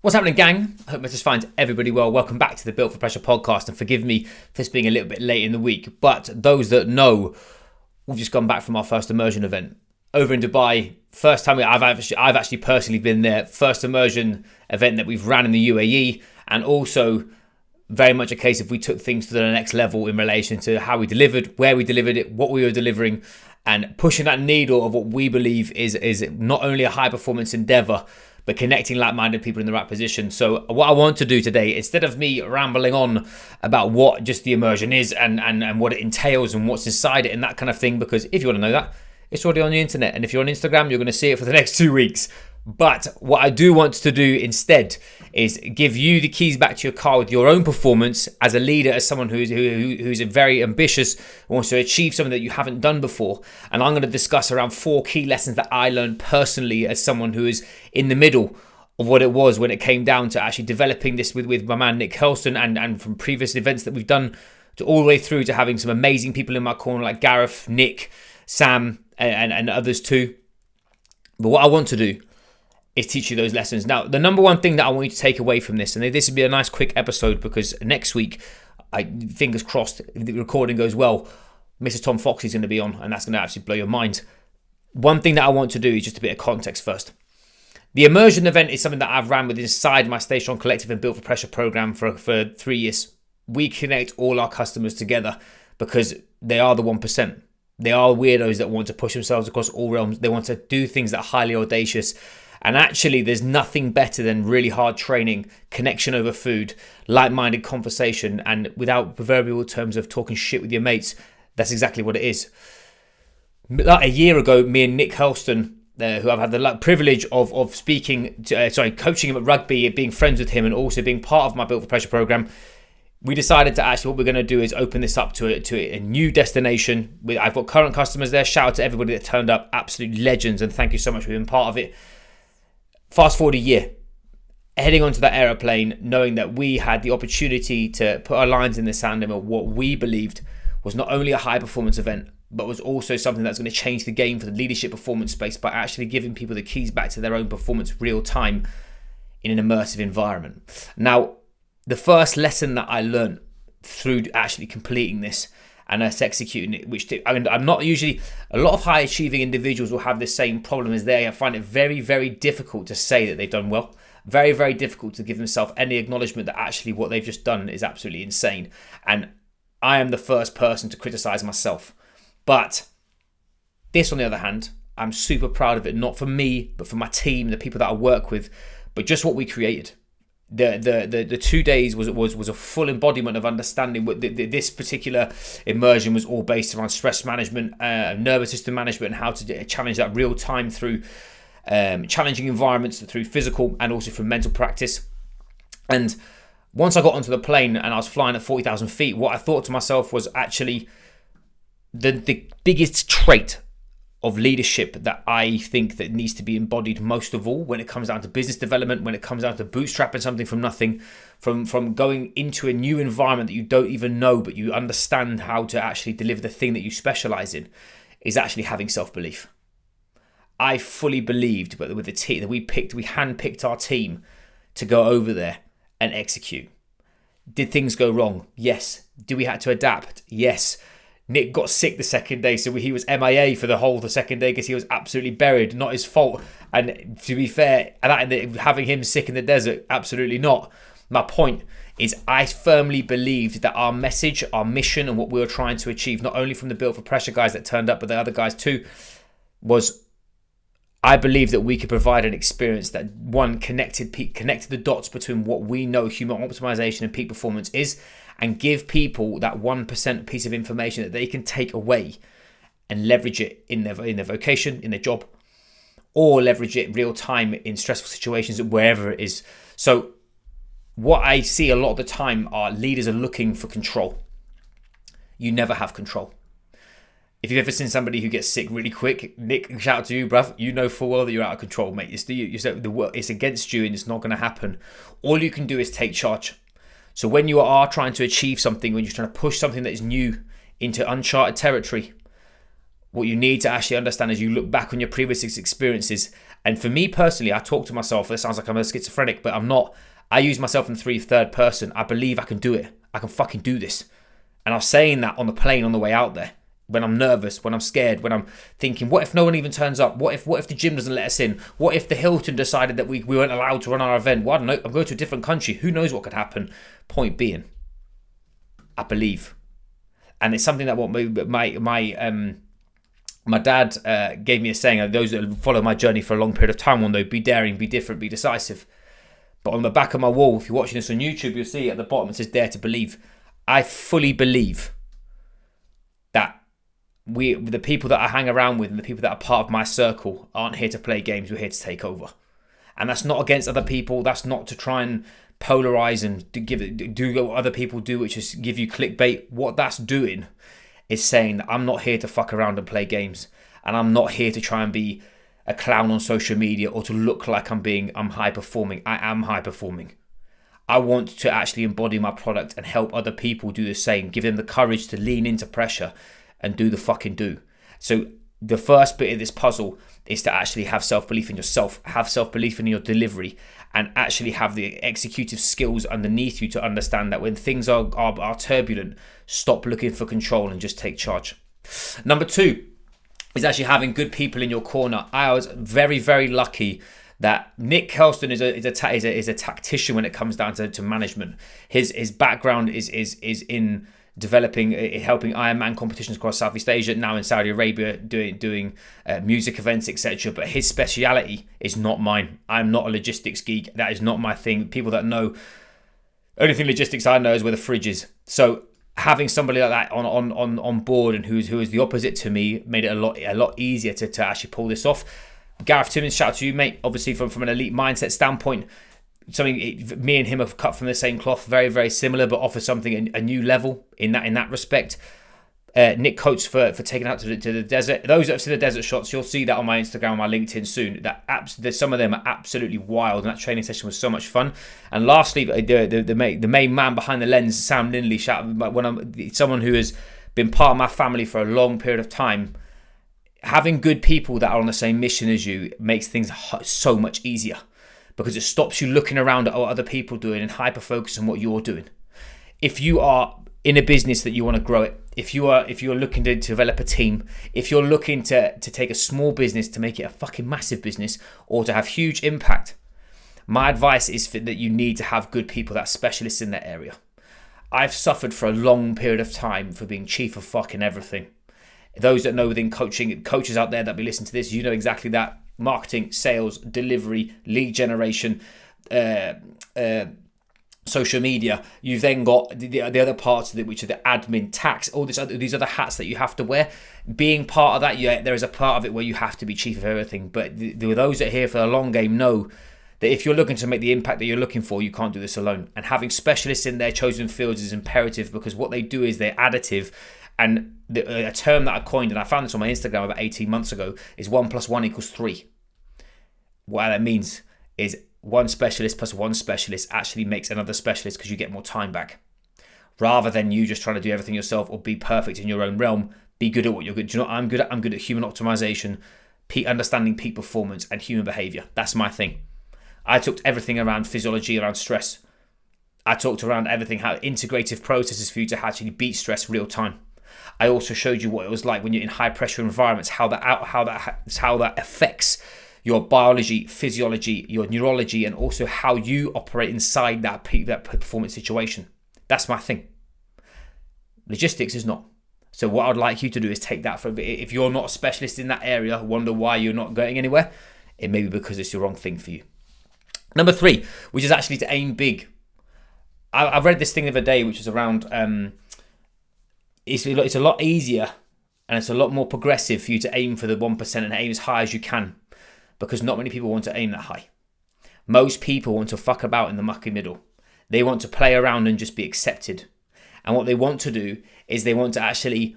What's happening, gang? I hope this finds everybody well. Welcome back to the Built for Pressure podcast, and forgive me for this being a little bit late in the week, but those that know, we've just gone back from our first immersion event over in Dubai. First time I've actually personally been there. First immersion event that we've ran in the UAE, and also very much a case of we took things to the next level in relation to how we delivered, where we delivered it, what we were delivering, and pushing that needle of what we believe is not only a high performance endeavor, but connecting like-minded people in the right position. So what I want to do today, instead of me rambling on about what just the immersion is and what it entails and what's inside it and that kind of thing, because if you want to know that, it's already on the internet. And if you're on Instagram, you're going to see it for the next 2 weeks. But what I do want to do instead is give you the keys back to your car with your own performance as a leader, as someone who's very ambitious, wants to achieve something that you haven't done before. And I'm going to discuss around 4 key lessons that I learned personally as someone who is in the middle of what it was when it came down to actually developing this with my man Nick Helston, and from previous events that we've done to all the way through to having some amazing people in my corner like Gareth, Nick, Sam, and others too. But what I want to do is teach you those lessons. Now, the number one thing that I want you to take away from this, and this would be a nice quick episode because next week, fingers crossed, if the recording goes well, Mr. Tom Fox is going to be on, and that's going to absolutely blow your mind. One thing that I want to do is just a bit of context first. The immersion event is something that I've ran with inside my Stay Strong Collective and Built for Pressure program for 3 years. We connect all our customers together because they are the 1%. They are weirdos that want to push themselves across all realms. They want to do things that are highly audacious. And actually, there's nothing better than really hard training, connection over food, like-minded conversation, and without proverbial terms of talking shit with your mates, that's exactly what it is. Like a year ago, me and Nick Helston, who I've had the privilege of coaching him at rugby, being friends with him, and also being part of my Built for Pressure program, we decided to actually, what we're going to do is open this up to a new destination. I've got current customers there. Shout out to everybody that turned up, absolute legends, and thank you so much for being part of it. Fast forward a year, heading onto that aeroplane, knowing that we had the opportunity to put our lines in the sand and what we believed was not only a high performance event, but was also something that's going to change the game for the leadership performance space by actually giving people the keys back to their own performance real time in an immersive environment. Now, the first lesson that I learned through actually completing this and us executing it, I'm not usually, a lot of high achieving individuals will have the same problem as they. I find it very, very difficult to say that they've done well. Very, very difficult to give themselves any acknowledgement that actually what they've just done is absolutely insane. And I am the first person to criticize myself. But this, on the other hand, I'm super proud of it, not for me, but for my team, the people that I work with, but just what we created. The 2 days was a full embodiment of understanding what this particular immersion was all based around stress management, nervous system management, and how to challenge that real time through challenging environments, through physical and also through mental practice. And once I got onto the plane and I was flying at 40,000 feet, what I thought to myself was actually the biggest trait of leadership that I think that needs to be embodied most of all when it comes down to business development, when it comes down to bootstrapping something from nothing, from going into a new environment that you don't even know, but you understand how to actually deliver the thing that you specialize in, is actually having self-belief. I fully believed, but with the team that we handpicked our team to go over there and execute. Did things go wrong? Yes. Did we have to adapt? Yes. Nick got sick the second day, so he was MIA for the second day because he was absolutely buried. Not his fault. And to be fair, having him sick in the desert, absolutely not. My point is I firmly believed that our message, our mission, and what we were trying to achieve, not only from the Built for Pressure guys that turned up, but the other guys too, was I believe that we could provide an experience that, one, connected the dots between what we know human optimization and peak performance is, and give people that 1% piece of information that they can take away and leverage it in their vocation, in their job, or leverage it real time in stressful situations, wherever it is. So what I see a lot of the time are leaders are looking for control. You never have control. If you've ever seen somebody who gets sick really quick, Nick, shout out to you, bruv. You know full well that you're out of control, mate. It's against you and it's not going to happen. All you can do is take charge. So when you are trying to achieve something, when you're trying to push something that is new into uncharted territory, what you need to actually understand is you look back on your previous experiences And for me personally, I talk to myself, it sounds like I'm a schizophrenic, but I'm not. I use myself in third person. I believe I can do it. I can fucking do this. And I was saying that on the plane on the way out there. When I'm nervous, when I'm scared, when I'm thinking, what if no one even turns up? What if the gym doesn't let us in? What if the Hilton decided that we weren't allowed to run our event? Well, I don't know. I'm going to a different country. Who knows what could happen? Point being, I believe. And it's something that what my dad gave me a saying. Those that follow my journey for a long period of time will know: be daring, be different, be decisive. But on the back of my wall, if you're watching this on YouTube, you'll see at the bottom it says "Dare to Believe." I fully believe that the people that I hang around with and the people that are part of my circle aren't here to play games. We're here to take over. And that's not against other people. That's not to try and polarize and do what other people do, which is give you clickbait. What that's doing is saying that I'm not here to fuck around and play games. And I'm not here to try and be a clown on social media or to look like I'm high performing. I am high performing. I want to actually embody my product and help other people do the same. Give them the courage to lean into pressure and do the fucking do. So the first bit of this puzzle is to actually have self-belief in yourself, have self-belief in your delivery, and actually have the executive skills underneath you to understand that when things are turbulent, stop looking for control and just take charge. Number 2 is actually having good people in your corner. I was very, very lucky that Nick Kelston is a tactician when it comes down to management. His background is in developing, helping Ironman competitions across Southeast Asia, now in Saudi Arabia, doing music events, etc. But his speciality is not mine. I'm not a logistics geek. That is not my thing. People that know, only thing logistics I know is where the fridge is. So having somebody like that on board and who is the opposite to me made it a lot easier to actually pull this off. Gareth Timmins, shout out to you, mate. Obviously from an elite mindset standpoint, me and him have cut from the same cloth, very, very similar, but offer something a new level in that respect. Nick Coates for taking out to the desert. Those that have seen the desert shots, you'll see that on my Instagram, on my LinkedIn soon. Some of them are absolutely wild, and that training session was so much fun. And lastly, the main man behind the lens, Sam Lindley, someone who has been part of my family for a long period of time. Having good people that are on the same mission as you makes things so much easier, because it stops you looking around at what other people are doing and hyper focus on what you're doing. If you are in a business that you want to grow it, if you're looking to develop a team, if you're looking to take a small business to make it a fucking massive business or to have huge impact, my advice is that you need to have good people that are specialists in that area. I've suffered for a long period of time for being chief of fucking everything. Those that know within coaching, coaches out there that be listening to this, you know exactly that. Marketing, sales, delivery, lead generation, social media. You've then got the other parts of it, which are the admin, tax, all these other hats that you have to wear. Being part of that, there is a part of it where you have to be chief of everything. But those that are here for the long game know that if you're looking to make the impact that you're looking for, you can't do this alone. And having specialists in their chosen fields is imperative, because what they do is they're additive. And a term that I coined, and I found this on my Instagram about 18 months ago, is 1 + 1 = 3. What that means is one specialist plus one specialist actually makes another specialist, because you get more time back. Rather than you just trying to do everything yourself or be perfect in your own realm, be good at what you're good. Do you know what I'm good at? I'm good at human optimization, understanding peak performance and human behavior. That's my thing. I talked everything around physiology, around stress. I talked around everything, how integrative processes for you to actually beat stress real time. I also showed you what it was like when you're in high pressure environments, how that affects your biology, physiology, your neurology, and also how you operate inside that performance situation. That's my thing. Logistics is not. So what I'd like you to do is take that from, if you're not a specialist in that area, wonder why you're not going anywhere, it may be because it's the wrong thing for you. Number 3, which is actually to aim big. I read this thing the other day, which is around, it's a lot easier and it's a lot more progressive for you to aim for the 1% and aim as high as you can, because not many people want to aim that high. Most people want to fuck about in the mucky middle. They want to play around and just be accepted. And what they want to do is they want to actually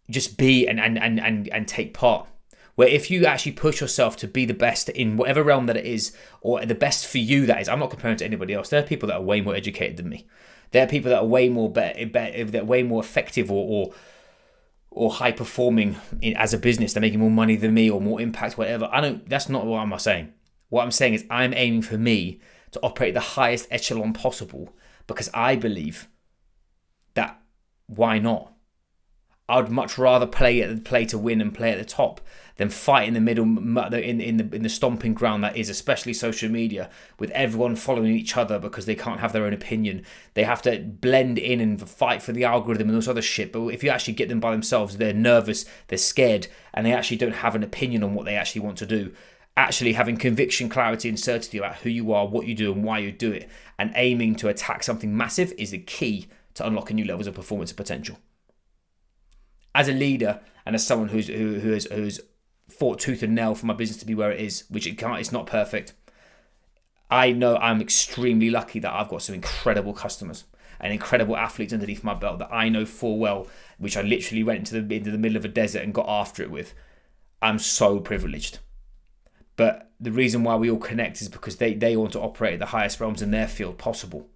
just be and take part. Where if you actually push yourself to be the best in whatever realm that it is, or the best for you that is, I'm not comparing to anybody else. There are people that are way more educated than me. There are people that are way more better, that are way more effective or or high performing as a business. They're making more money than me or more impact, whatever. That's not what I'm saying. What I'm saying is I'm aiming for me to operate at the highest echelon possible, because I believe that why not? I'd much rather play to win and play at the top than fight in the middle, in the stomping ground that is, especially social media, with everyone following each other because they can't have their own opinion. They have to blend in and fight for the algorithm and all this other shit. But if you actually get them by themselves, they're nervous, they're scared, and they actually don't have an opinion on what they actually want to do. Actually having conviction, clarity, and certainty about who you are, what you do, and why you do it, and aiming to attack something massive is the key to unlocking new levels of performance and potential. As a leader and as someone who's fought tooth and nail for my business to be where it is, which it's not perfect, I know I'm extremely lucky that I've got some incredible customers and incredible athletes underneath my belt that I know full well, which I literally went into the middle of a desert and got after it with. I'm so privileged. But the reason why we all connect is because they want to operate at the highest realms in their field possible.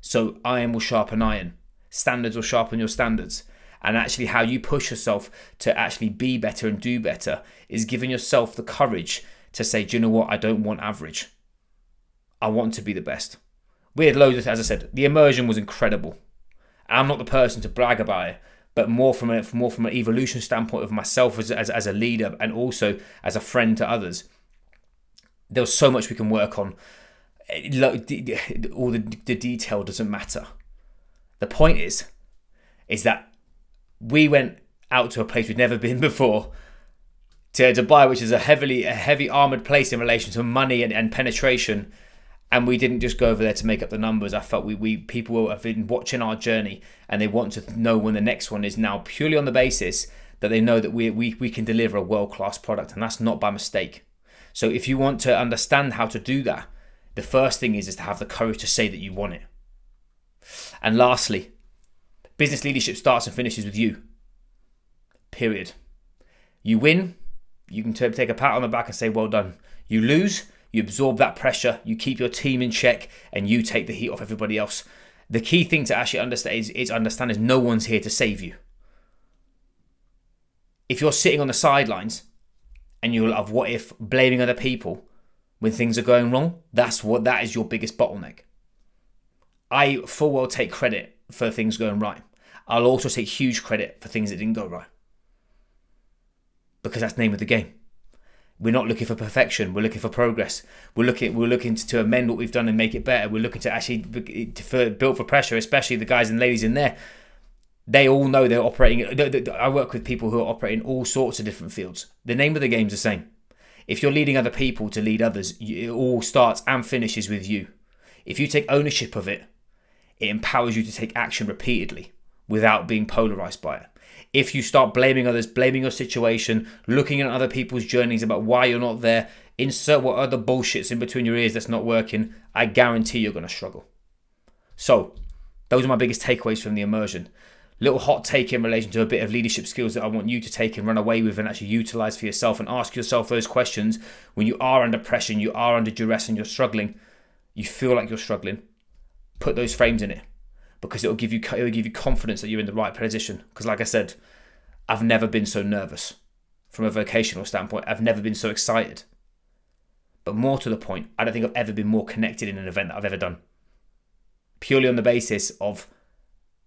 So iron will sharpen iron. Standards will sharpen your standards. And actually how you push yourself to actually be better and do better is giving yourself the courage to say, do you know what? I don't want average. I want to be the best. We had loads of, as I said, the immersion was incredible. I'm not the person to brag about it, but more from an evolution standpoint of myself as a leader and also as a friend to others. There was so much we can work on. All the detail doesn't matter. The point is that we went out to a place we'd never been before, to Dubai, which is a heavy armoured place in relation to money and penetration. And we didn't just go over there to make up the numbers. I felt people have been watching our journey and they want to know when the next one is now, purely on the basis that they know that we can deliver a world-class product, and that's not by mistake. So if you want to understand how to do that, the first thing is to have the courage to say that you want it. And lastly, business leadership starts and finishes with you. Period. You win, you can take a pat on the back and say, well done. You lose, you absorb that pressure, you keep your team in check, and you take the heat off everybody else. The key thing to actually understand is no one's here to save you. If you're sitting on the sidelines and you're of what if blaming other people when things are going wrong, that is your biggest bottleneck. I full well take credit for things going right. I'll also take huge credit for things that didn't go right, because that's the name of the game. We're not looking for perfection. We're looking for progress. We're looking to amend what we've done and make it better. We're looking to actually build for pressure, especially the guys and ladies in there. They all know they're operating. I work with people who are operating all sorts of different fields. The name of the game's the same. If you're leading other people to lead others, it all starts and finishes with you. If you take ownership of it, it empowers you to take action repeatedly without being polarized by it. If you start blaming others, blaming your situation, looking at other people's journeys about why you're not there, insert what other bullshit's in between your ears that's not working, I guarantee you're going to struggle. So, those are my biggest takeaways from the immersion. Little hot take in relation to a bit of leadership skills that I want you to take and run away with and actually utilize for yourself, and ask yourself those questions when you are under pressure, you are under duress and you're struggling, you feel like you're struggling. Put those frames in it, because it will give you confidence that you're in the right position. Because like I said, I've never been so nervous from a vocational standpoint. I've never been so excited. But more to the point, I don't think I've ever been more connected in an event that I've ever done. Purely on the basis of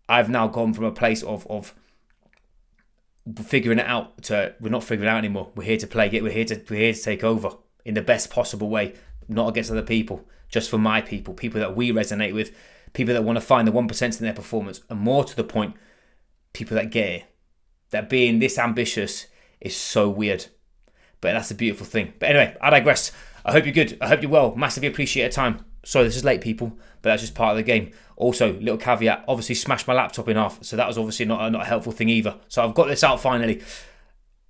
I've now gone from a place of figuring it out to we're not figuring it out anymore. We're here to play. We're here to take over in the best possible way, not against other people, just for my people that we resonate with, people that want to find the 1% in their performance, and more to the point, people that get it. That being this ambitious is so weird, but that's a beautiful thing. But anyway, I digress. I hope you're good. I hope you're well. Massively appreciate your time. Sorry, this is late, people, but that's just part of the game. Also, little caveat, obviously smashed my laptop in half, so that was obviously not a helpful thing either. So I've got this out finally.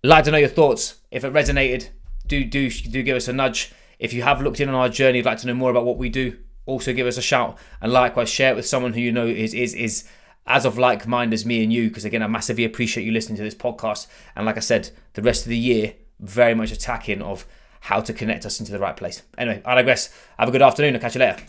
Like to know your thoughts. If it resonated, do give us a nudge. If you have looked in on our journey, you'd like to know more about what we do, also give us a shout, and likewise share it with someone who you know is as of like mind as me and you, because again, I massively appreciate you listening to this podcast. And like I said, the rest of the year, very much attacking of how to connect us into the right place. Anyway, I digress. Have a good afternoon. I'll catch you later.